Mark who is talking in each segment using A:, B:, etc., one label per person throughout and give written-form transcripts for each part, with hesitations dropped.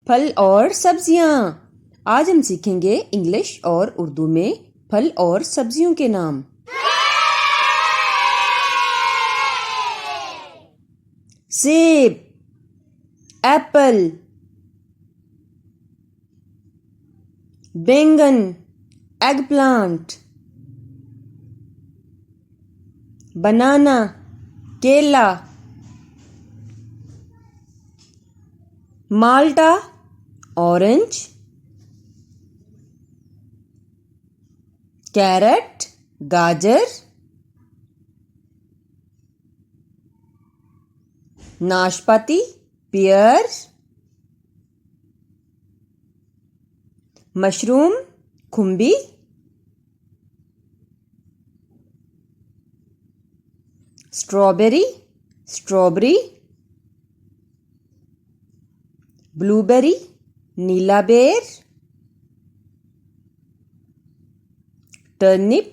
A: फल और सब्जियां। आज हम सीखेंगे इंग्लिश और उर्दू में फल और सब्जियों के नाम। सेब, एप्पल, बैंगन, एगप्लांट, बनाना, केला, माल्टा, ऑरेंज, कैरेट, गाजर, नाशपाती, पियर, मशरूम, खुम्बी, स्ट्रॉबेरी, स्ट्रॉबेरी, ब्लूबेरी, नीला बेर, टर्निप,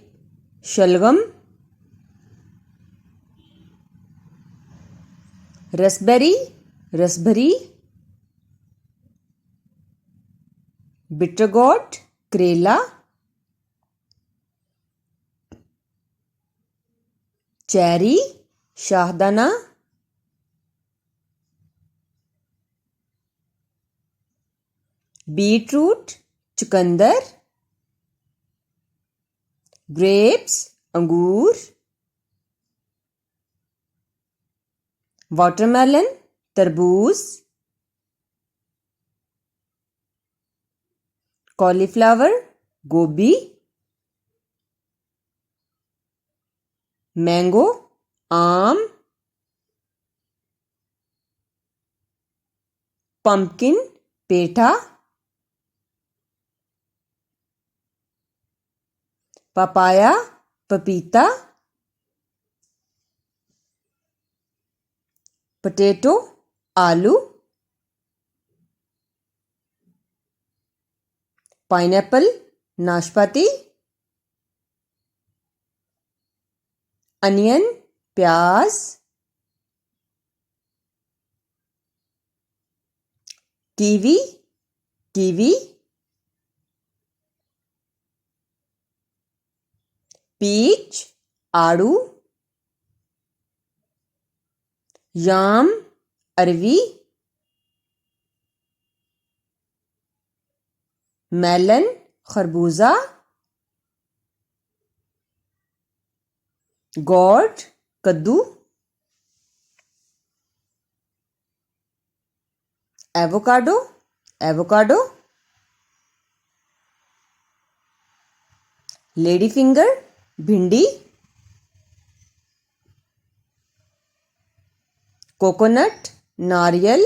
A: शलगम, रसबेरी, रसभरी, बिटरगोट, करेला, चेरी, शाहदाना, बीटरूट, चुकंदर, ग्रेप्स, अंगूर, वाटरमेलन, तरबूज, कॉलीफ्लावर, गोभी, मैंगो, आम, पंपकिन, पेठा, पपाया, पपीता, पोटैटो, आलू, पाइनएप्पल, नाशपाती, अनियन, प्याज, कीवी, कीवी, पीच, आड़ू, याम, अरवी, मेलन, खरबूजा, गॉड, कद्दू, एवोकाडो, एवोकाडो, लेडी फिंगर, भिंडी, कोकोनट, नारियल,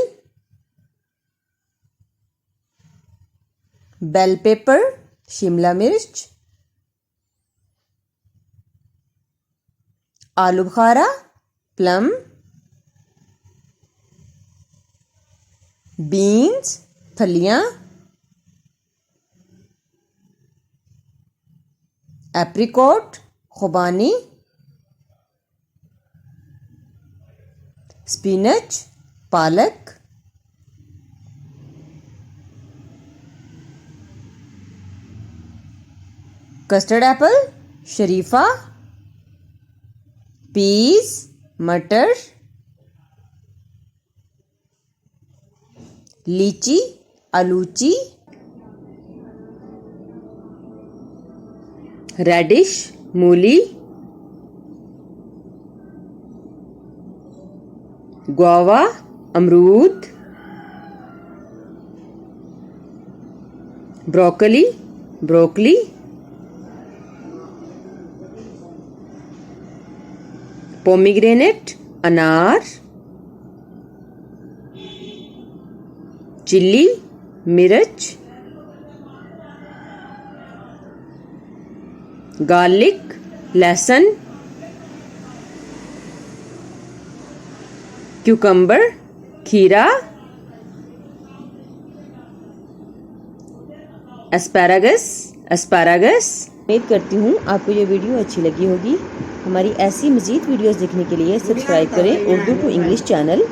A: बेल पेपर, शिमला मिर्च, आलू बुखारा, प्लम, बीन्स, फलियां, एप्रिकॉट, खुबानी, स्पिनच, पालक, कस्टर्ड एप्पल, शरीफा, पीस, मटर, लीची, आलूची, रेडिश, मूली, गुआवा, अमरूद, ब्रोकली, ब्रोकली, पोमीग्रेनेट, अनार, चिल्ली, मिर्च, गार्लिक, लहसुन, क्यूकम्बर, खीरा, एस्पैरागस, एस्पैरागस। उम्मीद करती हूँ आपको ये वीडियो अच्छी लगी होगी। हमारी ऐसी मज़ीद वीडियोस देखने के लिए सब्सक्राइब करें उर्दू टू इंग्लिश चैनल।